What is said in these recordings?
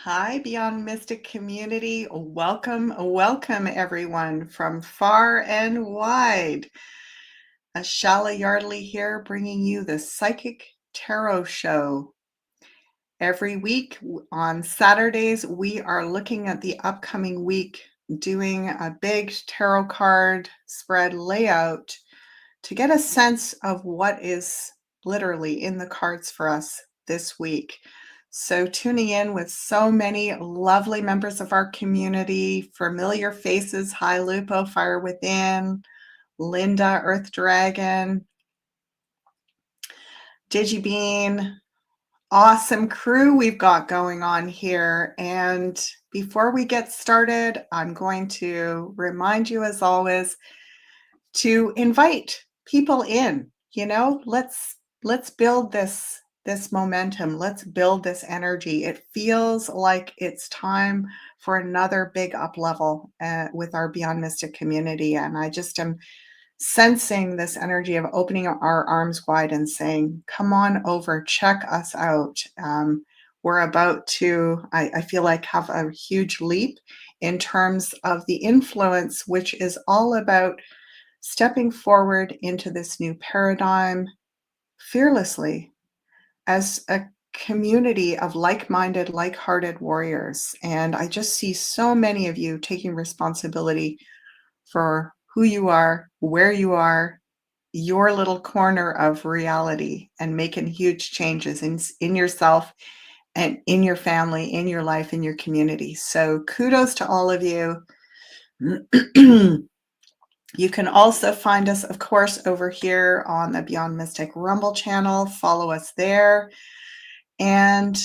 Hi, Beyond Mystic community. Welcome everyone from far and wide. Ashala Yardley here, bringing you the Psychic Tarot Show. Every week on Saturdays, we are looking at the upcoming week, doing a big tarot card spread layout to get a sense of what is literally in the cards for us this week. So tuning in with so many lovely members of our community, familiar faces. Hi, Lupo, Fire Within, Linda, Earth Dragon, Digibean, awesome crew we've got going on here. And before we get started, I'm going to remind you, as always, to invite people in. Let's build this momentum. Let's build this energy. It feels like it's time for another big up level with our Beyond Mystic community, and I just am sensing this energy of opening our arms wide and saying, come on over, check us out. We're about to, I feel like, have a huge leap in terms of the influence, which is all about stepping forward into this new paradigm fearlessly as a community of like-minded, like-hearted warriors. And I just see so many of you taking responsibility for who you are, where you are, your little corner of reality, and making huge changes in yourself and in your family, in your life, in your community. So kudos to all of you. You can also find us, of course, over here on the Beyond Mystic Rumble channel. Follow us there. And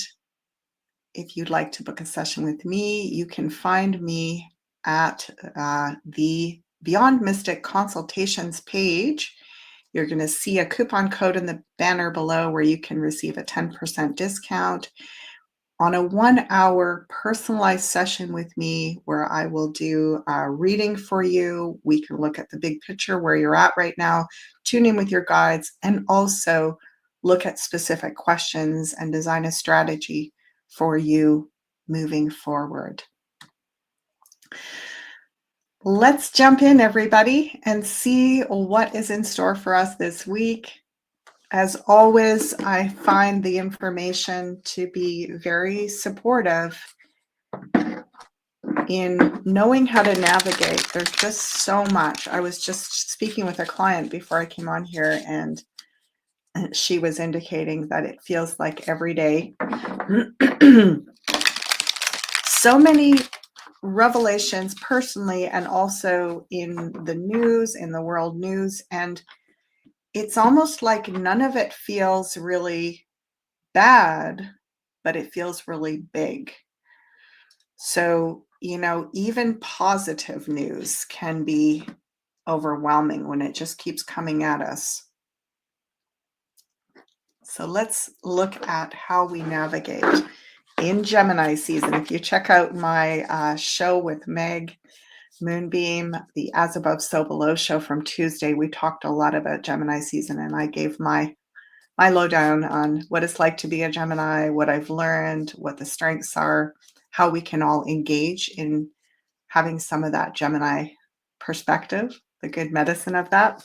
if you'd like to book a session with me, you can find me at the Beyond Mystic Consultations page. You're going to see a coupon code in the banner below where you can receive a 10% discount on a 1-hour personalized session with me, where I will do a reading for you. We can look at the big picture where you're at right now, tune in with your guides, and also look at specific questions and design a strategy for you moving forward. Let's jump in, everybody, and see what is in store for us this week. As always, I find the information to be very supportive in knowing how to navigate. There's just so much. I was just speaking with a client before I came on here, and she was indicating that it feels like every day. So many revelations personally, and also in the news, in the world news, and it's almost like none of it feels really bad, but it feels really big. So, even positive news can be overwhelming when it just keeps coming at us. So let's look at how we navigate in Gemini season. If you check out my show with Meg Moonbeam, the As Above, So Below show from Tuesday, we talked a lot about Gemini season, and I gave my lowdown on what it's like to be a Gemini, what I've learned, what the strengths are, how we can all engage in having some of that Gemini perspective, the good medicine of that.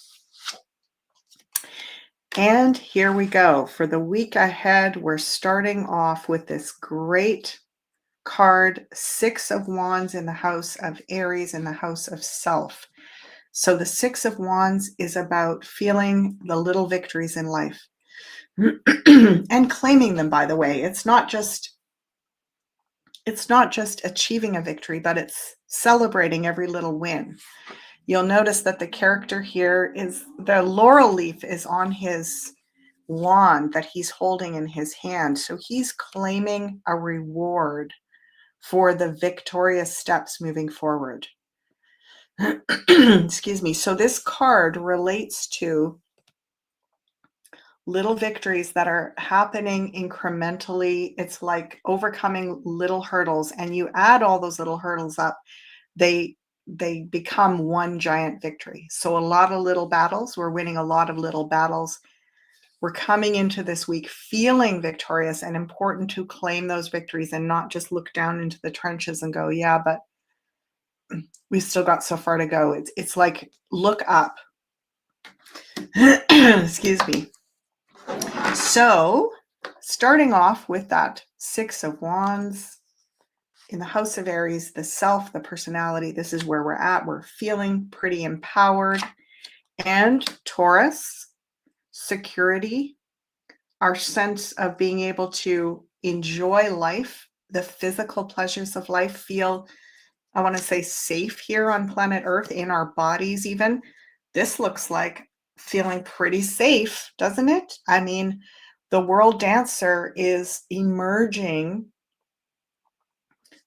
And here we go. For the week ahead, we're starting off with this great card, 6 of Wands in the house of Aries, in the house of self. So the 6 of Wands is about feeling the little victories in life and claiming them, by the way. It's not just achieving a victory, but it's celebrating every little win. You'll notice that the character here is the laurel leaf is on his wand that he's holding in his hand. So he's claiming a reward for the victorious steps moving forward. Excuse me. So this card relates to little victories that are happening incrementally. It's like overcoming little hurdles, and you add all those little hurdles up, they become one giant victory. So a lot of little battles, we're winning a lot of little battles, We're coming into this week feeling victorious, and important to claim those victories and not just look down into the trenches and go, yeah, but we've still got so far to go. It's like, look up. Excuse me. So starting off with that Six of Wands in the House of Aries, the self, the personality, this is where we're at. We're feeling pretty empowered. And Taurus, security, our sense of being able to enjoy life, the physical pleasures of life, feel, I want to say, safe here on planet Earth, in our bodies even. This looks like feeling pretty safe, doesn't it? I mean, the world dancer is emerging.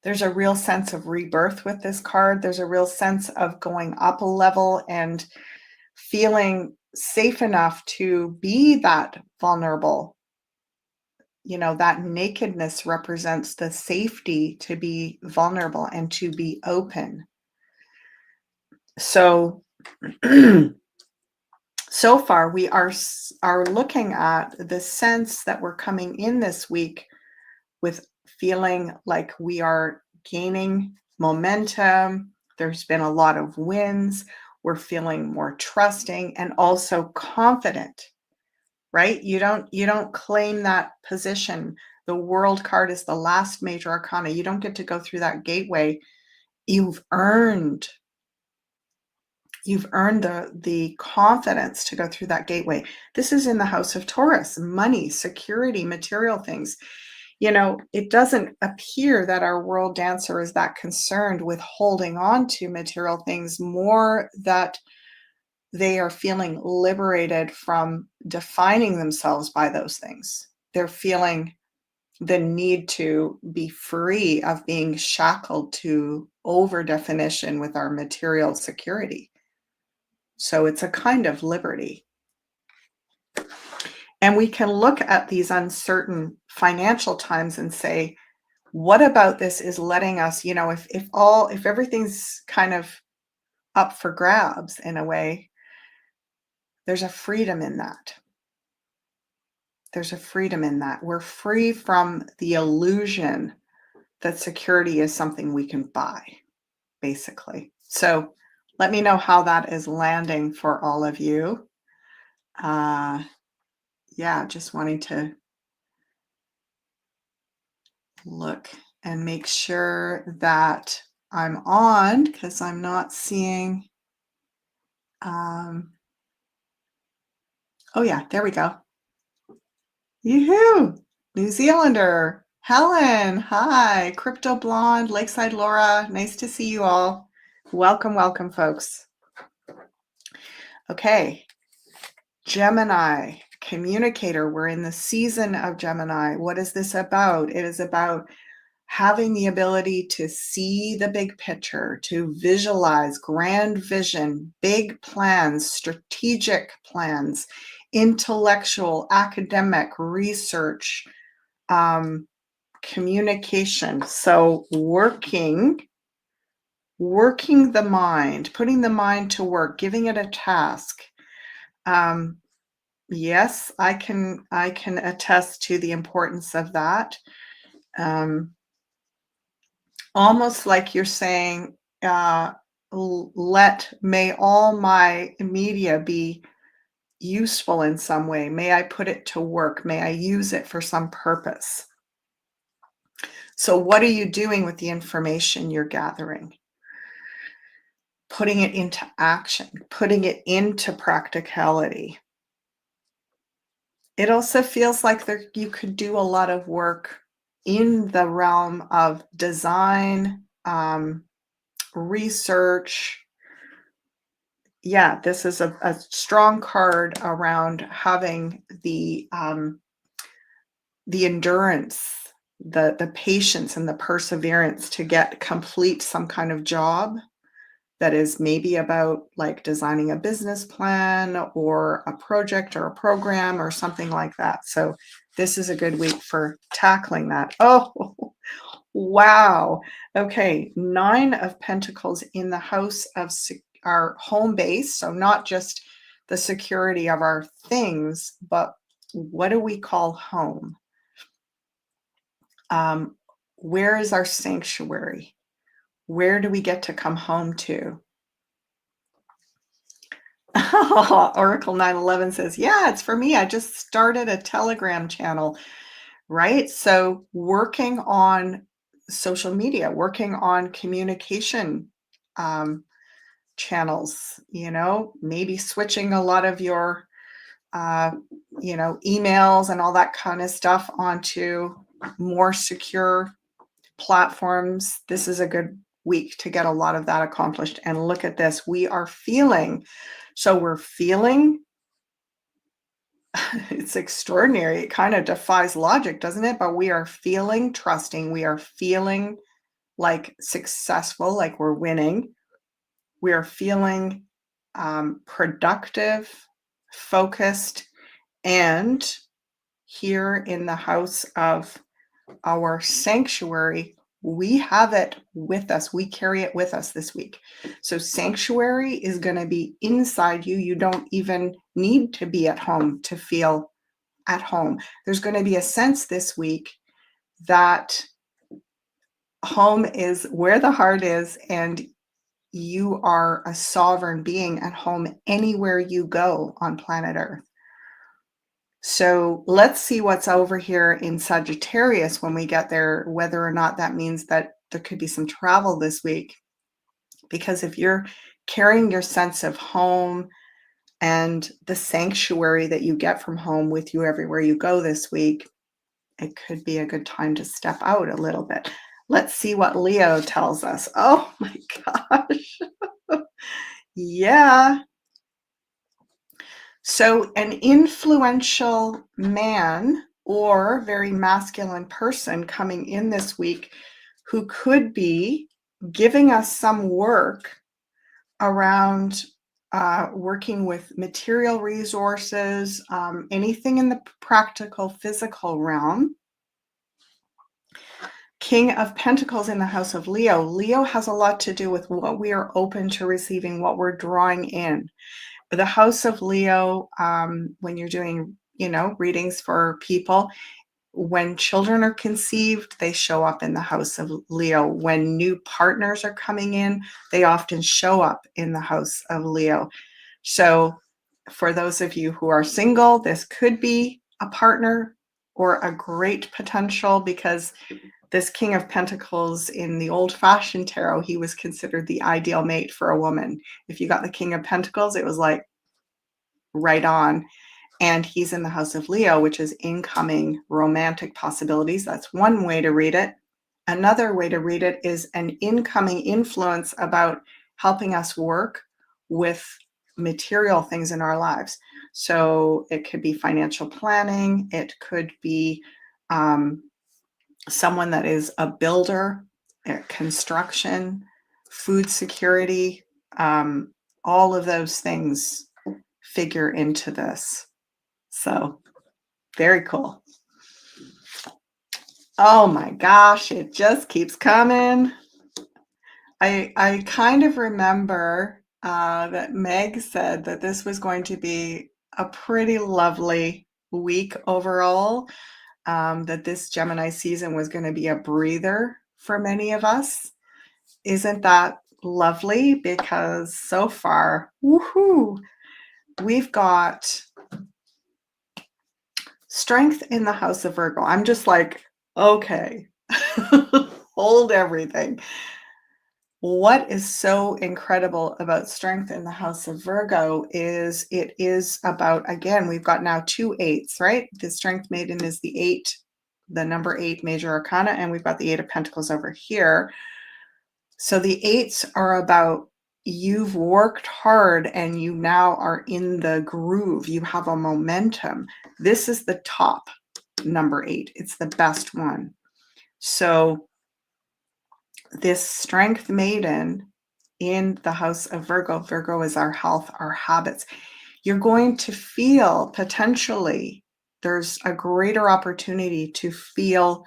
There's a real sense of rebirth with this card. There's a real sense of going up a level and feeling safe enough to be that vulnerable. You know, that nakedness represents the safety to be vulnerable and to be open. So, so far we are looking at the sense that we're coming in this week with feeling like we are gaining momentum. There's been a lot of wins. We're feeling more trusting and also confident, right? You don't claim that position. The World card is the last major arcana. You don't get to go through that gateway. You've earned the confidence to go through that gateway. This is in the House of Taurus, money, security, material things. You know, it doesn't appear that our world dancer is that concerned with holding on to material things, more that they are feeling liberated from defining themselves by those things. They're feeling the need to be free of being shackled to over definition with our material security. So it's a kind of liberty. And we can look at these uncertain financial times and say, what about this is letting us, you know, if everything's kind of up for grabs in a way, there's a freedom in that. There's a freedom in that. We're free from the illusion that security is something we can buy, basically. So let me know how that is landing for all of you. Yeah, just wanting to look and make sure that I'm on, because I'm not seeing. Oh yeah, there we go. Yoo-hoo! New Zealander. Helen, hi. Crypto Blonde, Lakeside Laura, nice to see you all. Welcome, welcome, folks. Okay, Gemini, communicator. We're in the season of Gemini. What is this about? It is about having the ability to see the big picture, to visualize grand vision, big plans, strategic plans, intellectual, academic, research, communication. So working the mind, putting the mind to work, giving it a task. Yes, I can attest to the importance of that. Almost like you're saying, may all my media be useful in some way. May I put it to work? May I use it for some purpose? So what are you doing with the information you're gathering? Putting it into action, putting it into practicality. It also feels like you could do a lot of work in the realm of design, research. Yeah, this is a strong card around having the endurance, the patience and the perseverance to complete some kind of job that is maybe about like designing a business plan or a project or a program or something like that. So this is a good week for tackling that. Oh, wow. Okay, 9 of Pentacles in the house of our home base. So not just the security of our things, but What do we call home? Um, where is our sanctuary? Where do we get to come home to? Oracle 911 says, yeah, it's for me. I just started a Telegram channel, right? So working on social media, working on communication um, channels, maybe switching a lot of your, uh, emails and all that kind of stuff onto more secure platforms. This is a good week to get a lot of that accomplished. And look at this. We are feeling. So we're feeling. It's extraordinary. It kind of defies logic, doesn't it? But we are feeling trusting. We are feeling like successful, like we're winning. We are feeling productive, focused, and here in the house of our sanctuary, we have it with us. We carry it with us this week. So sanctuary is going to be inside you. You don't even need to be at home to feel at home. There's going to be a sense this week that home is where the heart is, and you are a sovereign being at home anywhere you go on planet Earth. So let's see what's over here in Sagittarius when we get there, whether or not that means that there could be some travel this week. Because if you're carrying your sense of home and the sanctuary that you get from home with you everywhere you go this week, it could be a good time to step out a little bit. Let's see what Leo tells us. Oh my gosh. Yeah. So an influential man or very masculine person coming in this week who could be giving us some work around working with material resources, anything in the practical, physical realm. King of Pentacles in the house of Leo. Leo has a lot to do with what we are open to receiving, what we're drawing in. The house of Leo, when you're doing, readings for people, when children are conceived, they show up in the house of Leo. When new partners are coming in, they often show up in the house of Leo. So for those of you who are single, this could be a partner or a great potential, because this King of Pentacles in the old-fashioned tarot, he was considered the ideal mate for a woman. If you got the King of Pentacles, it was like right on. And he's in the house of Leo, which is incoming romantic possibilities. That's one way to read it. Another way to read it is an incoming influence about helping us work with material things in our lives. So it could be financial planning. It could be someone that is a builder, construction, food security, all of those things figure into this. So very cool. Oh my gosh, it just keeps coming. I kind of remember that Meg said that this was going to be a pretty lovely week overall, that this Gemini season was going to be a breather for many of us. Isn't that lovely? Because so far, woohoo, we've got strength in the house of Virgo. I'm just like, okay, hold everything. What is so incredible about strength in the house of Virgo is it is about, again, we've got now 2 8s, right? The strength maiden is the 8, the number 8 major arcana, and we've got the 8 of Pentacles over here. So the 8s are about you've worked hard and you now are in the groove. You have a momentum. This is the top number 8. It's the best one. So this strength maiden in the house of Virgo, Virgo is our health, our habits. You're going to feel potentially there's a greater opportunity to feel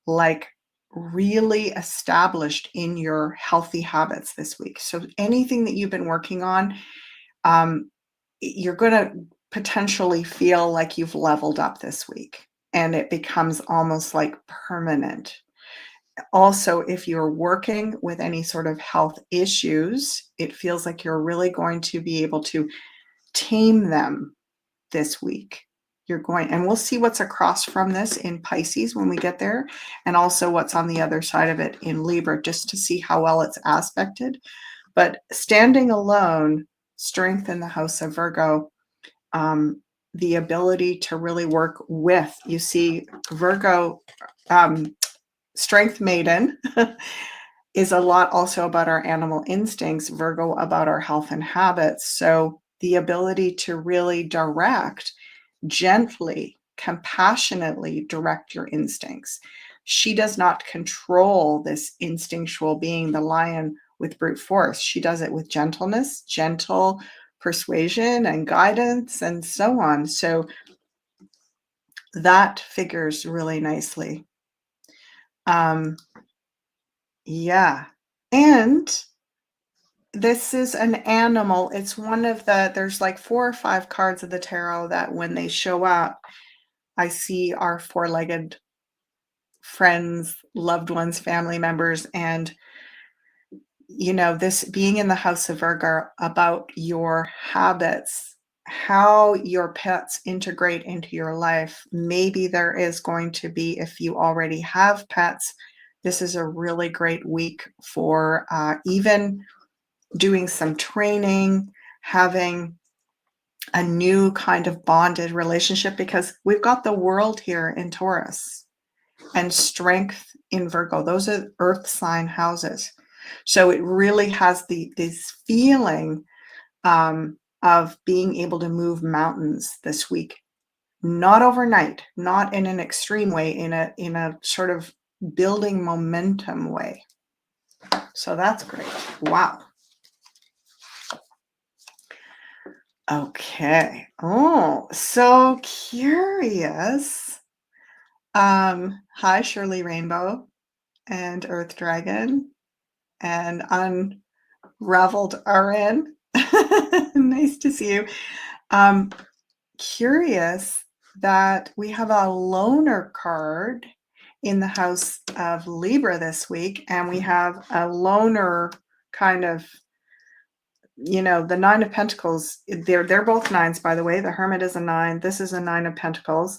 like really established in your healthy habits this week. So anything that you've been working on, you're going to potentially feel like you've leveled up this week, and it becomes almost like permanent. Also, if you're working with any sort of health issues, it feels like you're really going to be able to tame them this week. You're going, and we'll see what's across from this in Pisces when we get there, and also what's on the other side of it in Libra, just to see how well it's aspected. But standing alone, strength in the house of Virgo, the ability to really work with, you see, Virgo, strength maiden is a lot also about our animal instincts, Virgo about our health and habits. So the ability to really direct, gently, compassionately direct your instincts. She does not control this instinctual being, the lion, with brute force. She does it with gentleness, gentle persuasion and guidance, and so on. So that figures really nicely. Yeah. And this is an animal. It's one of there's like 4 or 5 cards of the tarot that when they show up, I see our four-legged friends, loved ones, family members, and this being in the house of Virgo about your habits, how your pets integrate into your life. Maybe there is going to be, if you already have pets, this is a really great week for even doing some training, having a new kind of bonded relationship, because we've got the world here in Taurus and strength in Virgo. Those are earth sign houses. So it really has this feeling of being able to move mountains this week. Not overnight, not in an extreme way, in a sort of building momentum way. So that's great. Wow. Okay. Oh, so curious. Hi, Shirley Rainbow and Earth Dragon and Unraveled RN. Nice to see you. Curious that we have a loner card in the house of Libra this week, and we have a loner kind of, the 9 of Pentacles. They're both 9s, by the way. The Hermit is a 9. This is a 9 of Pentacles.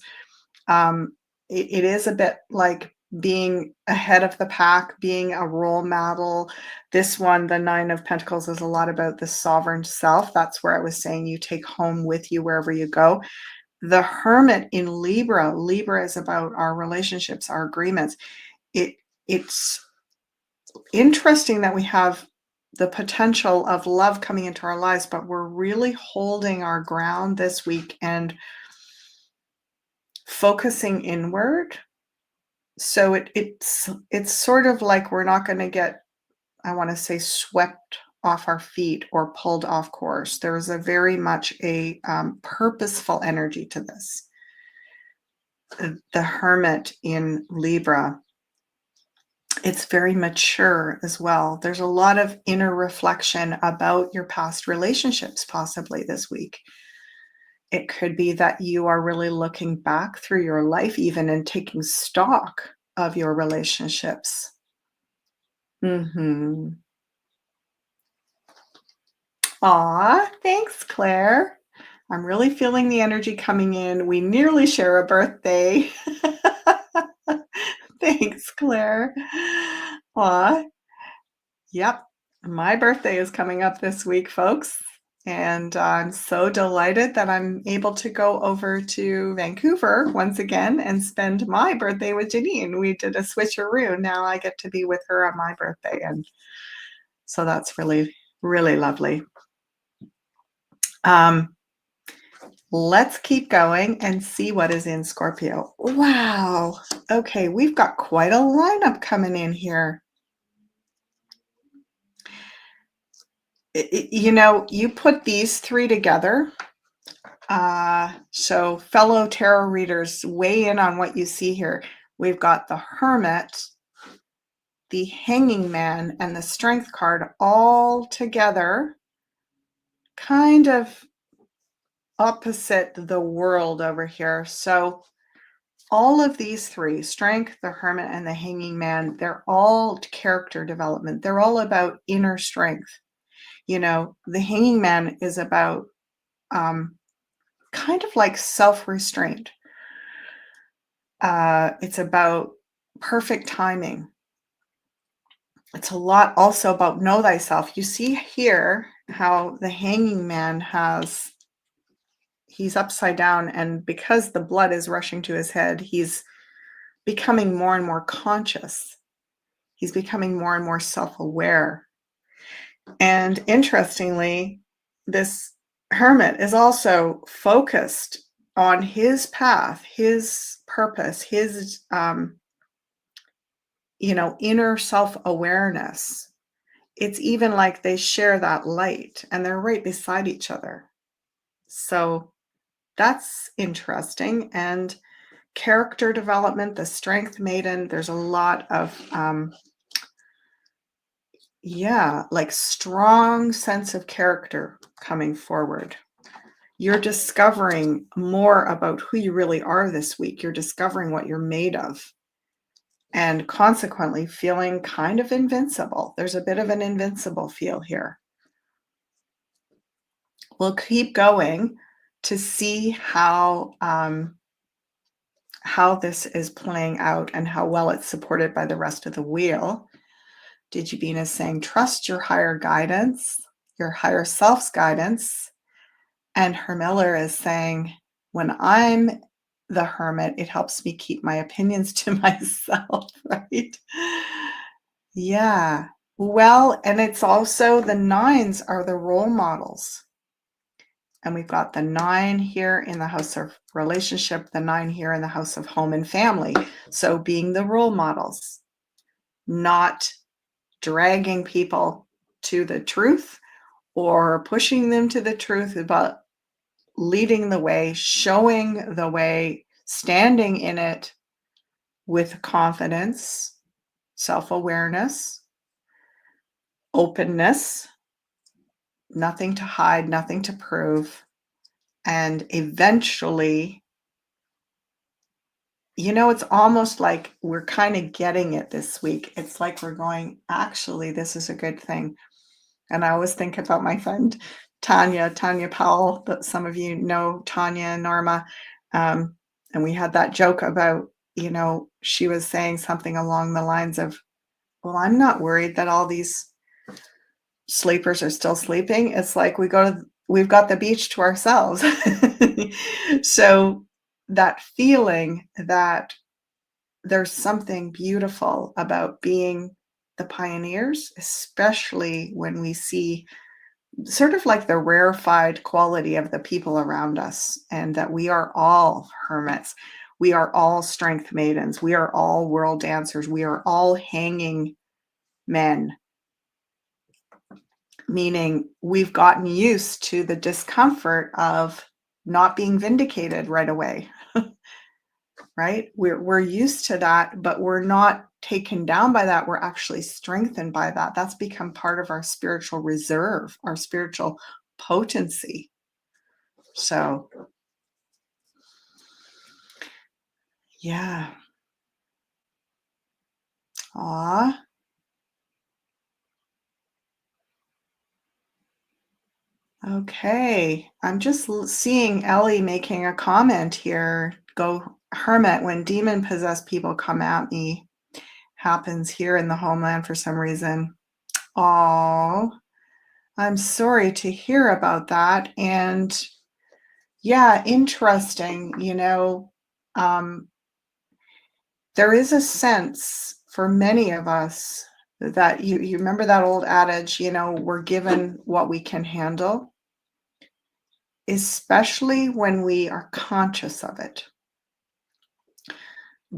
It is a bit like being ahead of the pack, being a role model. This one, the 9 of Pentacles, is a lot about the sovereign self. That's where I was saying you take home with you wherever you go. The Hermit in Libra is about our relationships, our agreements. It's interesting that we have the potential of love coming into our lives, but we're really holding our ground this week and focusing inward. So it's sort of like we're not going to get, I want to say, swept off our feet or pulled off course. There's a very much a purposeful energy to this. The Hermit in Libra, it's very mature as well. There's a lot of inner reflection about your past relationships possibly this week. It could be that you are really looking back through your life even and taking stock of your relationships. Aw, thanks, Claire. I'm really feeling the energy coming in. We nearly share a birthday. Thanks, Claire. Aw. Yep. My birthday is coming up this week, folks. And I'm so delighted that I'm able to go over to Vancouver once again and spend my birthday with Janine. We did a switcheroo. Now I get to be with her on my birthday. And so that's really, really lovely. Let's keep going and see what is in Scorpio. Wow. Okay, we've got quite a lineup coming in here. You put these 3 together. So fellow tarot readers, weigh in on what you see here. We've got the Hermit, the Hanging Man, and the Strength card all together, kind of opposite the world over here. So all of these three, Strength, the Hermit, and the Hanging Man, they're all character development. They're all about inner strength. The Hanging Man is about kind of like self-restraint. It's about perfect timing. It's a lot also about know thyself. You see here how the Hanging Man he's upside down, and because the blood is rushing to his head, he's becoming more and more conscious. He's becoming more and more self-aware. And interestingly, this hermit is also focused on his path, his purpose, his inner self-awareness. It's even like they share that light and they're right beside each other. So that's interesting. And character development, the Strength Maiden, there's a lot of like strong sense of character coming forward. You're discovering more about who you really are this week. You're discovering what you're made of, and consequently feeling kind of invincible. There's a bit of an invincible feel here. We'll keep going to see how this is playing out and how well it's supported by the rest of the wheel. Digibina is saying, trust your higher guidance, your higher self's guidance. And Hermiller is saying, when I'm the hermit, it helps me keep my opinions to myself, right? Yeah. Well, and it's also the nines are the role models. And we've got the 9 here in the house of relationship, the 9 here in the house of home and family. So being the role models, not dragging people to the truth or pushing them to the truth, but leading the way, showing the way, standing in it with confidence, self-awareness, openness, nothing to hide, nothing to prove. And eventually, it's almost like we're kind of getting it this week. It's like we're going, actually, this is a good thing. And I always think about my friend Tanya Powell, that some of you know Tanya and Norma. And we had that joke about, she was saying something along the lines of, well, I'm not worried that all these sleepers are still sleeping. It's like we've got the beach to ourselves. So that feeling that there's something beautiful about being the pioneers, especially when we see sort of like the rarefied quality of the people around us, and that we are all hermits. We are all strength maidens. We are all world dancers. We are all hanging men, meaning we've gotten used to the discomfort of not being vindicated right away. Right? We're used to that, but we're not taken down by that. We're actually strengthened by that. That's become part of our spiritual reserve, our spiritual potency. So, yeah. Aw. Okay. I'm just seeing Ellie making a comment here. Go hermit when demon possessed people come at me. Happens here in the homeland for some reason. Oh, I'm sorry to hear about that. And yeah, interesting. There is a sense for many of us that you remember that old adage, we're given what we can handle, especially when we are conscious of it.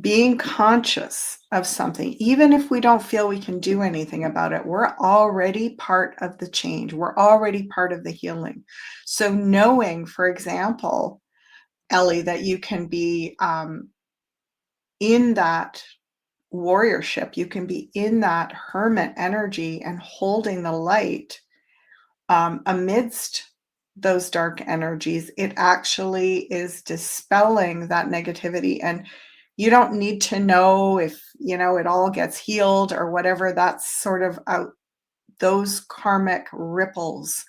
Being conscious of something, even if we don't feel we can do anything about it, we're already part of the change. We're already part of the healing. So knowing, for example, Ellie, that you can be in that warriorship, you can be in that hermit energy and holding the light amidst those dark energies. It actually is dispelling that negativity. And you don't need to know if, it all gets healed or whatever. That's sort of out. Those karmic ripples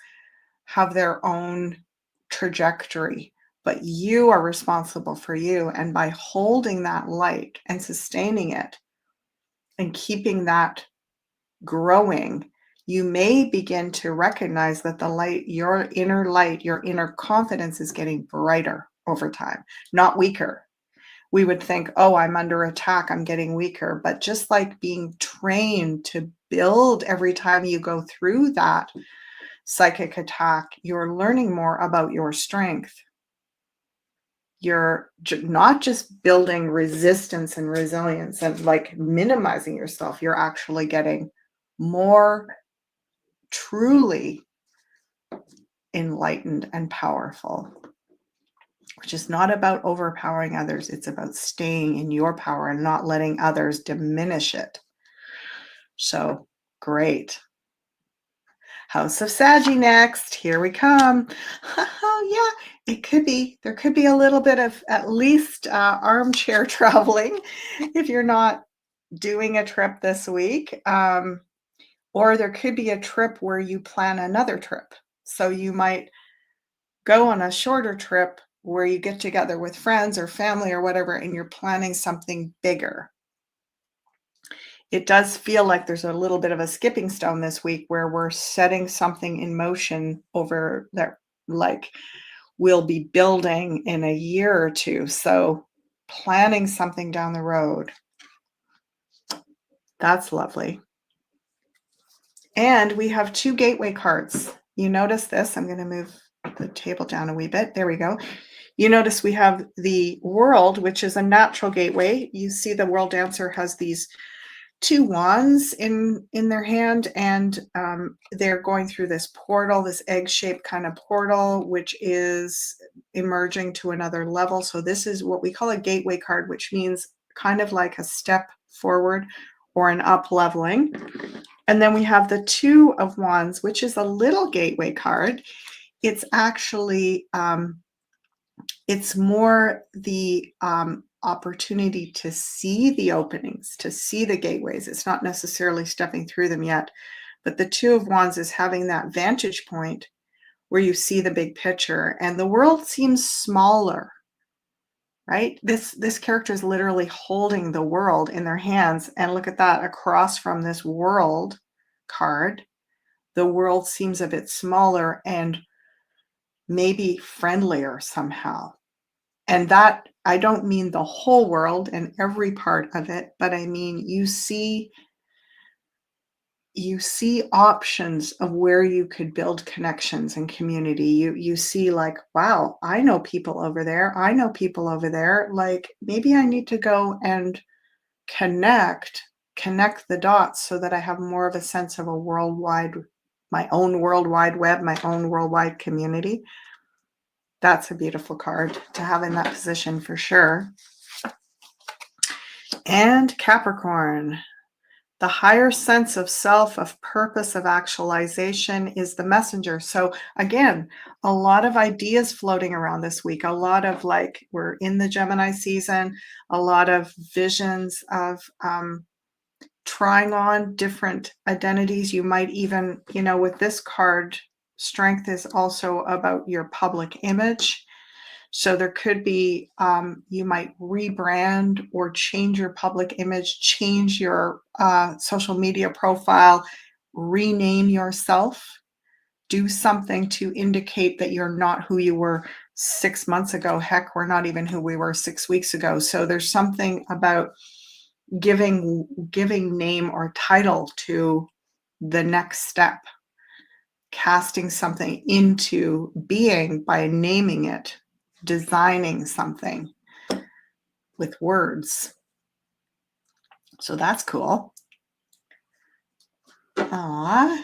have their own trajectory, but you are responsible for you. And by holding that light and sustaining it and keeping that growing, you may begin to recognize that the light, your inner confidence is getting brighter over time, not weaker. We would think, oh, I'm under attack, I'm getting weaker. But just like being trained to build every time you go through that psychic attack, you're learning more about your strength. You're not just building resistance and resilience and like minimizing yourself. You're actually getting more truly enlightened and powerful, which is not about overpowering others. It's about staying in your power and not letting others diminish it. So great. House of Saggy next. Here we come. Oh, yeah, it could be. There could be a little bit of at least armchair traveling if you're not doing a trip this week. Or there could be a trip where you plan another trip. So you might go on a shorter trip where you get together with friends or family or whatever, and you're planning something bigger. It does feel like there's a little bit of a skipping stone this week where we're setting something in motion over there, like we'll be building in a year or two. So planning something down the road. That's lovely. And we have 2 gateway cards. You notice this. I'm going to move the table down a wee bit. There we go. You notice we have the world, which is a natural gateway. You see the world dancer has these 2 wands in their hand, and they're going through this portal, this egg-shaped kind of portal, which is emerging to another level. So this is what we call a gateway card, which means kind of like a step forward or an up-leveling. And then we have the 2 of Wands, which is a little gateway card. It's actually, it's more the opportunity to see the openings, to see the gateways. It's not necessarily stepping through them yet, but the 2 of Wands is having that vantage point where you see the big picture, and the world seems smaller, right? This character is literally holding the world in their hands, and look at that, across from this world card, the world seems a bit smaller and maybe friendlier somehow. And that, I don't mean the whole world and every part of it, but I mean you see options of where you could build connections and community. You see like, wow, I know people over there. I know people over there. Like maybe I need to go and connect the dots so that I have more of a sense of a worldwide, my own worldwide web, my own worldwide community. That's a beautiful card to have in that position for sure. And Capricorn, the higher sense of self, of purpose, of actualization is the messenger. So again, a lot of ideas floating around this week, a lot of like, we're in the Gemini season, a lot of visions of trying on different identities. You might even, with this card, strength is also about your public image. So there could be, you might rebrand or change your public image, change your social media profile, rename yourself, do something to indicate that you're not who you were 6 months ago. Heck, we're not even who we were 6 weeks ago. So there's something about giving name or title to the next step, casting something into being by naming it, designing something with words. So that's cool. Aww.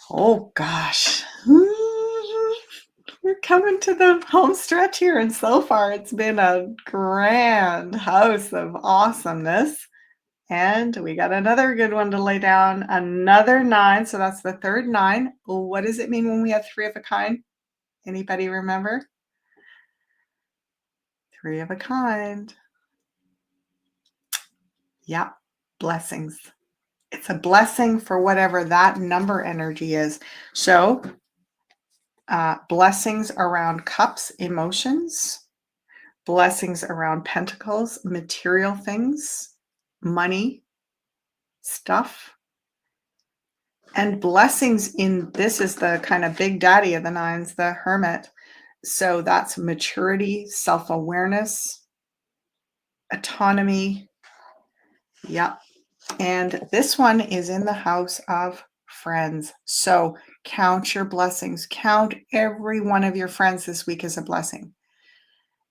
Oh gosh. We're coming to the home stretch here, and so far it's been a grand house of awesomeness. And we got another good one to lay down, another 9. So that's the third 9. What does it mean when we have 3 of a kind? Anybody remember? 3 of a kind. Yeah, blessings. It's a blessing for whatever that number energy is. So blessings around cups, emotions, blessings around pentacles, material things, money, stuff, and blessings in this is the kind of big daddy of the 9s, the Hermit. So that's maturity, self-awareness, autonomy. Yep. And this one is in the house of friends. So count your blessings. Count every one of your friends this week as a blessing.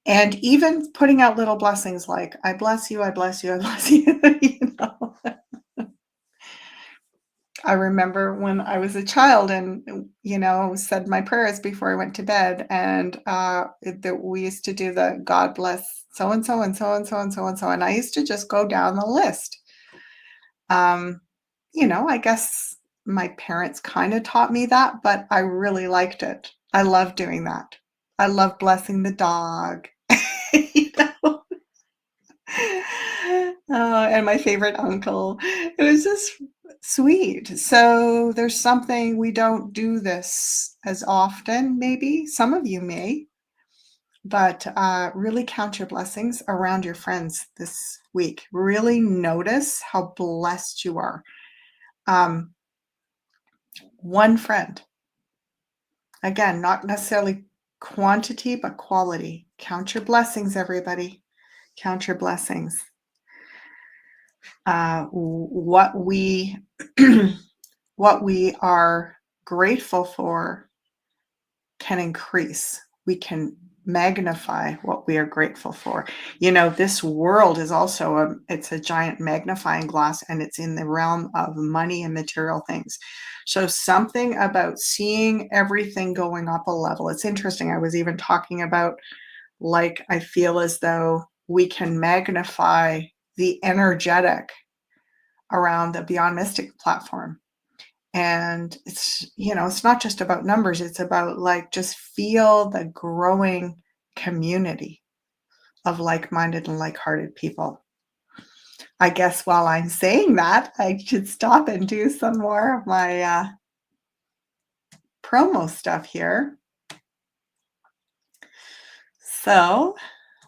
And even putting out little blessings like, I bless you, I bless you, I bless you. You know? I remember when I was a child and, said my prayers before I went to bed. And we used to do the God bless so and so and so and so and so and so. And I used to just go down the list. I guess my parents kind of taught me that, but I really liked it. I love doing that. I love blessing the dog. you know? And my favorite uncle. It was just sweet. So there's something we don't do this as often, maybe. Some of you may, but really count your blessings around your friends this week. Really notice how blessed you are. One friend. Again, not necessarily quantity, but quality. Count your blessings, everybody. Count your blessings. What we what we are grateful for can increase. We can magnify what we are grateful for. This world is also it's a giant magnifying glass, and it's in the realm of money and material things. So something about seeing everything going up a level. It's interesting. I was even talking about, like, I feel as though we can magnify the energetic around the Beyond Mystic platform. And it's not just about numbers. It's about, like, just feel the growing community of like-minded and like-hearted people. I guess while I'm saying that, I should stop and do some more of my promo stuff here. So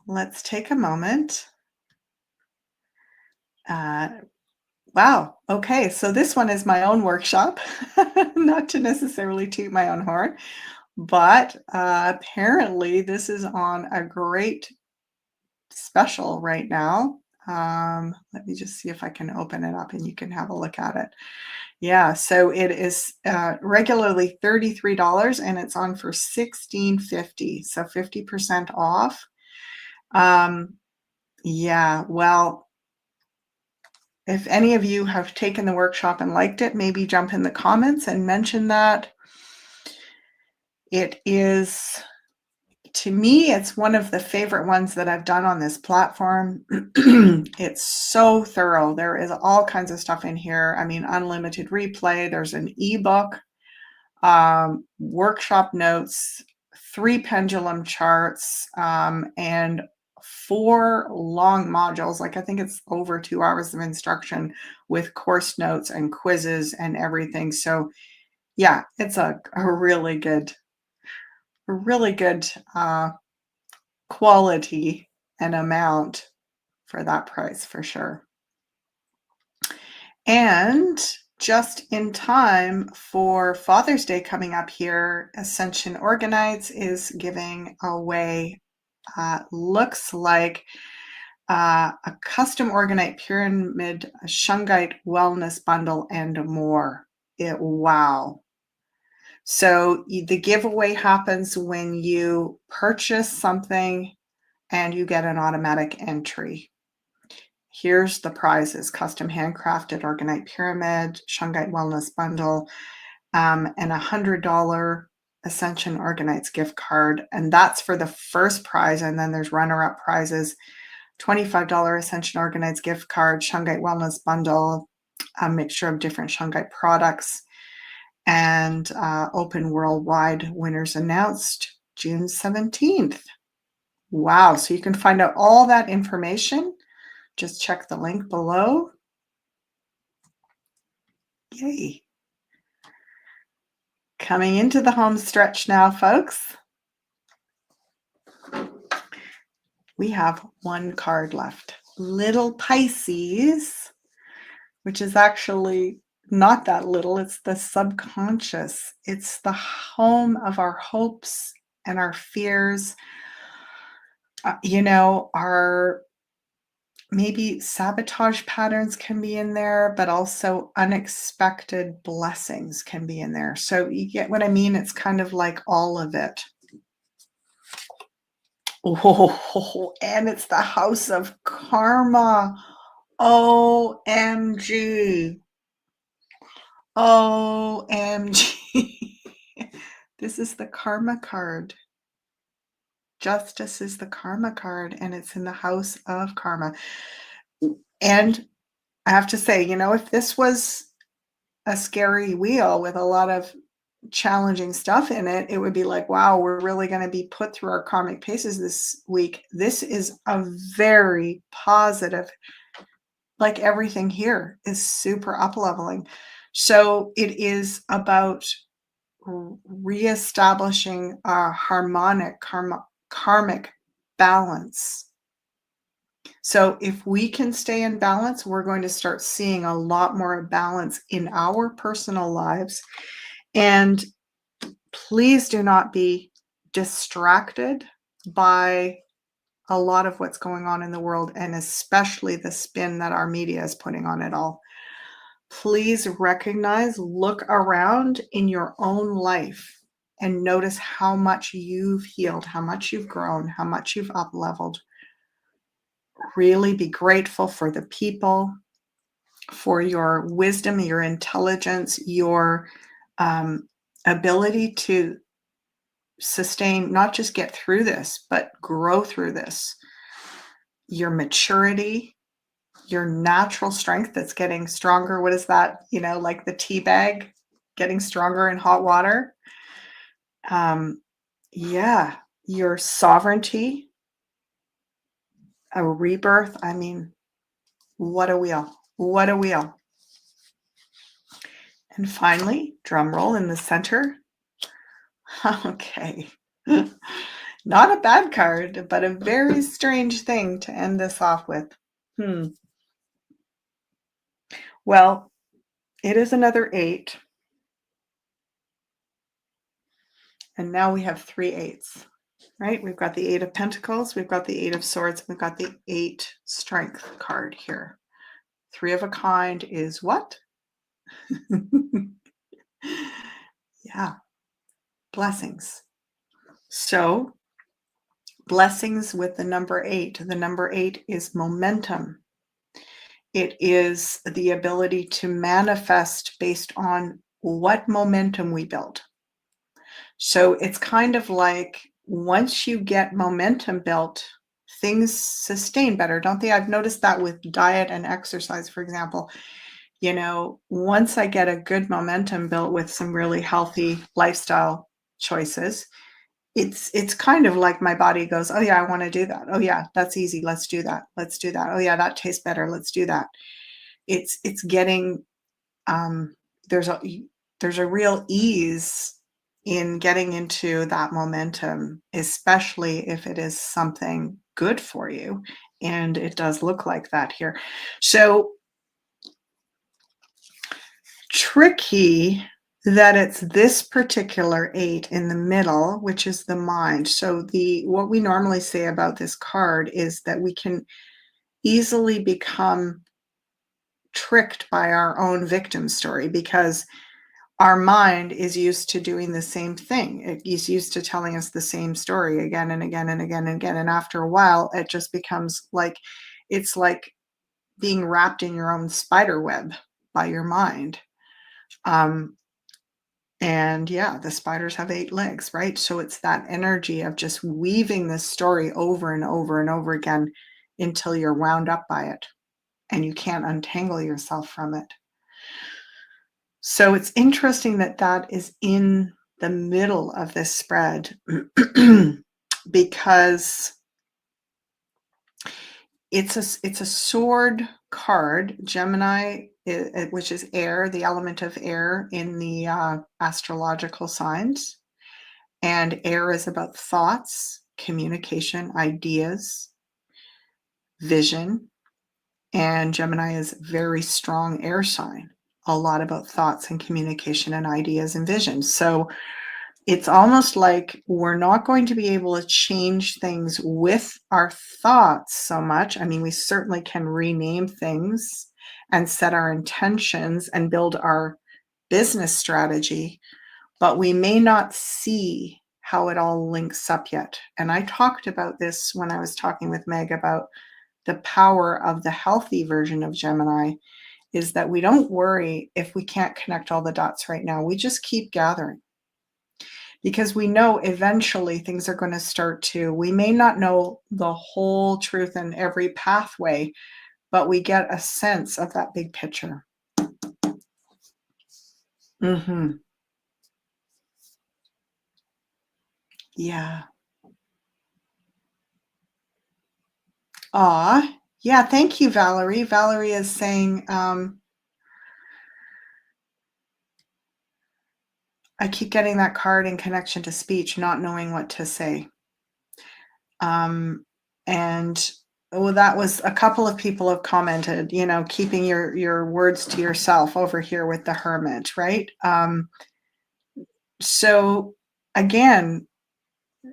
let's take a moment. Wow. Okay. So this one is my own workshop, not to necessarily toot my own horn, but apparently this is on a great special right now. Let me just see if I can open it up and you can have a look at it. Yeah, so it is regularly $33 and it's on for $16.50, so 50% off. Yeah, well, if any of you have taken the workshop and liked it, maybe jump in the comments and mention that. It is, to me, it's one of the favorite ones that I've done on this platform. It's so thorough. There is all kinds of stuff in here. I mean, unlimited replay. There's an ebook, workshop notes, 3 pendulum charts, and 4 long modules. Like, I think it's over 2 hours of instruction with course notes and quizzes and everything. So yeah, it's a really good quality and amount for that price, for sure. And just in time for Father's Day coming up here, Ascension Orgonites is giving away, looks like a custom Orgonite pyramid, a Shungite wellness bundle, and more. Wow. So the giveaway happens when you purchase something and you get an automatic entry. Here's the prizes: custom handcrafted Orgonite pyramid, Shungite wellness bundle, and $100 Ascension Orgonites gift card. And that's for the first prize. And then there's runner-up prizes. $25 Ascension Orgonites gift card, Shungite Wellness Bundle, a mixture of different Shungite products, and open worldwide. Winners announced June 17th. Wow. So you can find out all that information. Just check the link below. Yay. Coming into the home stretch now, folks. We have one card left. Little Pisces, which is actually not that little. It's the subconscious. It's the home of our hopes and our fears. Our maybe sabotage patterns can be in there, but also unexpected blessings can be in there. So you get what I mean? It's kind of like all of it. Oh, and it's the house of karma. OMG. OMG. This is the karma card. Justice is the karma card, and it's in the house of karma. And I have to say, if this was a scary wheel with a lot of challenging stuff in it, it would be like, wow, we're really going to be put through our karmic paces this week. This is a very positive, like everything here is super up-leveling. So it is about reestablishing a harmonic karmic balance. So if we can stay in balance, we're going to start seeing a lot more balance in our personal lives. And please do not be distracted by a lot of what's going on in the world, and especially the spin that our media is putting on it all. Please recognize, look around in your own life and notice how much you've healed, how much you've grown, how much you've up-leveled. Really be grateful for the people, for your wisdom, your intelligence, your ability to sustain, not just get through this, but grow through this. Your maturity, your natural strength that's getting stronger. What is that? Like the tea bag getting stronger in hot water. Your sovereignty, a rebirth. I mean, what a wheel. What a wheel. And finally, drum roll in the center. Okay. Not a bad card, but a very strange thing to end this off with. Well, it is another 8. And now we have 3 8s, right? We've got the 8 of Pentacles, we've got the 8 of Swords, we've got the 8 Strength card here. 3 of a kind is what? Yeah, blessings. So blessings with the number 8. The number 8 is momentum. It is the ability to manifest based on what momentum we build. So it's kind of like once you get momentum built, things sustain better, don't they? I've noticed that with diet and exercise, for example. Once I get a good momentum built with some really healthy lifestyle choices, it's kind of like my body goes, oh yeah, I want to do that. Oh yeah, that's easy. Let's do that. Let's do that. Oh yeah, that tastes better. Let's do that. It's getting, there's a real ease in getting into that momentum, especially if it is something good for you. And it does look like that here. So tricky that it's this particular 8 in the middle, which is the mind. So what we normally say about this card is that we can easily become tricked by our own victim story, because our mind is used to doing the same thing. It is used to telling us the same story again and again and again and again. And after a while, it just becomes like, it's like being wrapped in your own spider web by your mind. And yeah, the spiders have 8 legs, right? So it's that energy of just weaving this story over and over and over again until you're wound up by it and you can't untangle yourself from it. So it's interesting that that is in the middle of this spread because it's a sword card, Gemini, which is air, the element of air in the astrological signs. And air is about thoughts, communication, ideas, vision. And Gemini is very strong air sign, a lot about thoughts and communication and ideas and vision. So it's almost like we're not going to be able to change things with our thoughts so much. I mean, we certainly can rename things and set our intentions and build our business strategy, but we may not see how it all links up yet. And I talked about this when I was talking with Meg about the power of the healthy version of Gemini is that we don't worry if we can't connect all the dots right now. We just keep gathering because we know eventually things are going to start to, we may not know the whole truth in every pathway, but we get a sense of that big picture. Mm-hmm. Yeah. Aw. Yeah, thank you, Valerie. Valerie is saying, I keep getting that card in connection to speech, not knowing what to say. And well, that was a couple of people have commented, keeping your words to yourself over here with the hermit, right? So again,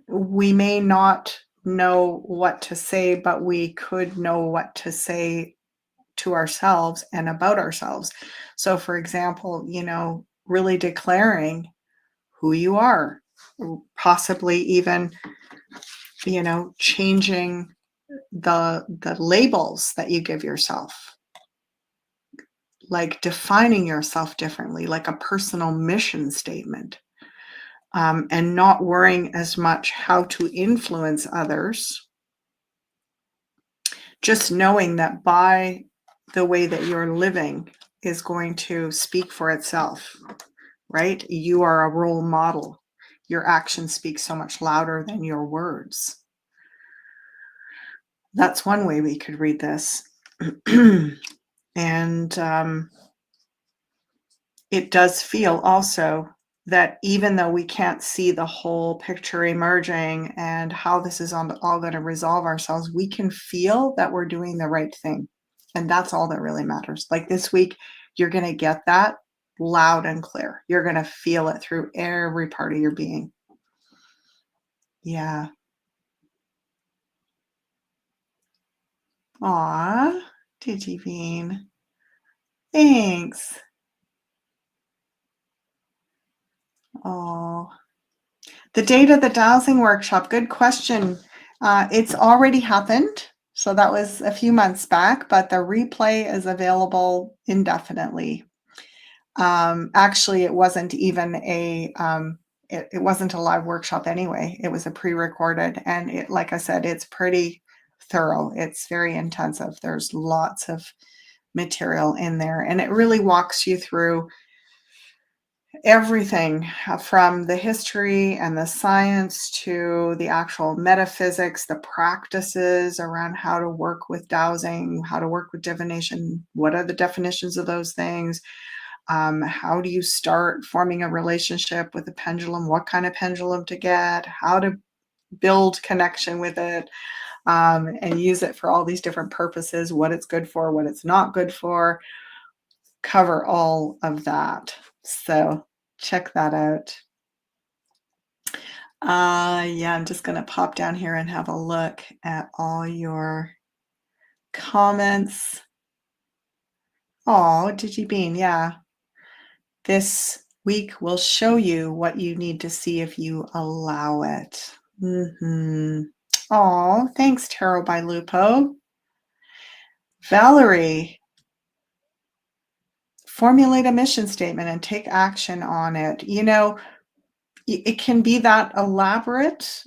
we may not know what to say, but we could know what to say to ourselves and about ourselves. So for example, really declaring who you are, possibly even, changing the labels that you give yourself, like defining yourself differently, like a personal mission statement, and not worrying as much how to influence others, just knowing that by the way that you're living is going to speak for itself, right? You are a role model. Your actions speak so much louder than your words. That's one way we could read this. And it does feel also that even though we can't see the whole picture emerging and how this is all going to resolve ourselves, we can feel that we're doing the right thing. And that's all that really matters. Like this week, you're going to get that loud and clear. You're going to feel it through every part of your being. Yeah. Aw, Digivine. Thanks. Oh, the date of the dowsing workshop. Good question. It's already happened. So that was a few months back, but the replay is available indefinitely. Actually, it wasn't even it wasn't a live workshop anyway. It was a pre-recorded, and like I said, it's pretty thorough. It's very intensive. There's lots of material in there, and it really walks you through everything from the history and the science to the actual metaphysics, the practices around how to work with dowsing, how to work with divination, what are the definitions of those things, how do you start forming a relationship with a pendulum, what kind of pendulum to get, how to build connection with it, and use it for all these different purposes, what it's good for, what it's not good for, cover all of that. So check that out. Yeah, I'm just going to pop down here and have a look at all your comments. Oh, Digibean, yeah. This week will show you what you need to see if you allow it. Oh, thanks, Tarot by Lupo. Valerie, formulate a mission statement and take action on it. It can be that elaborate.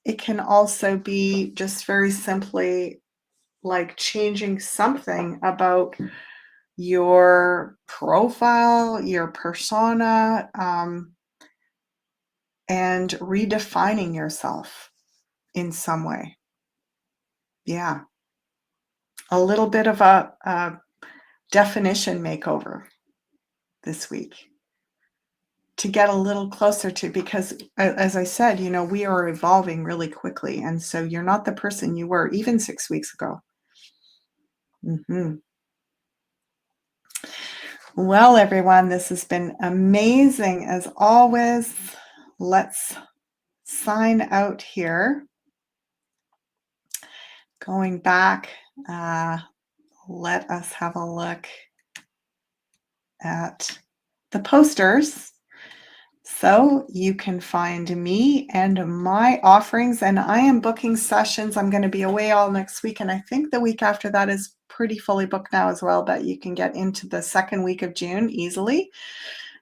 It can also be just very simply like changing something about your profile, your persona, and redefining yourself in some way. Yeah. A little bit of a definition makeover this week to get a little closer to, because as I said, we are evolving really quickly. And so you're not the person you were even 6 weeks ago. Well, everyone, this has been amazing as always. Let's sign out here. Going back, let us have a look at the posters. So you can find me and my offerings, and I am booking sessions. I'm going to be away all next week, and I think the week after that is pretty fully booked now as well, but you can get into the second week of June easily.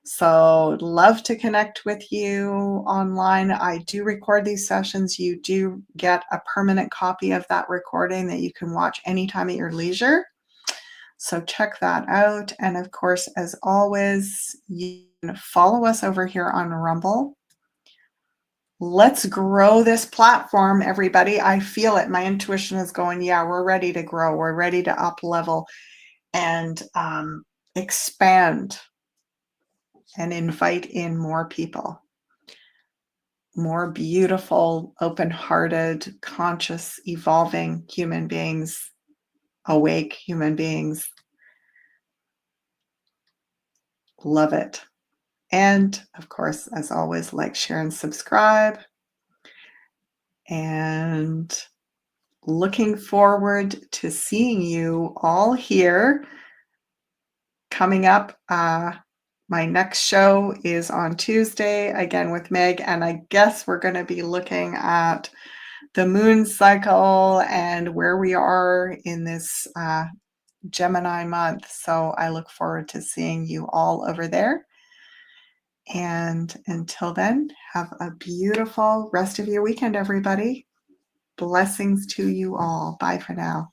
So love to connect with you online. I do record these sessions. You do get a permanent copy of that recording that you can watch anytime at your leisure. So check that out. And of course, as always, you can follow us over here on Rumble. Let's grow this platform, everybody. I feel it. My intuition is going, yeah, we're ready to grow. We're ready to up level and expand and invite in more people, more beautiful, open-hearted, conscious, evolving human beings, awake human beings. Love it. And of course, as always, like, share, and subscribe. And looking forward to seeing you all here. Coming up, my next show is on Tuesday, again with Meg, and I guess we're going to be looking at the moon cycle and where we are in this Gemini month. So I look forward to seeing you all over there. And until then, have a beautiful rest of your weekend, everybody. Blessings to you all. Bye for now.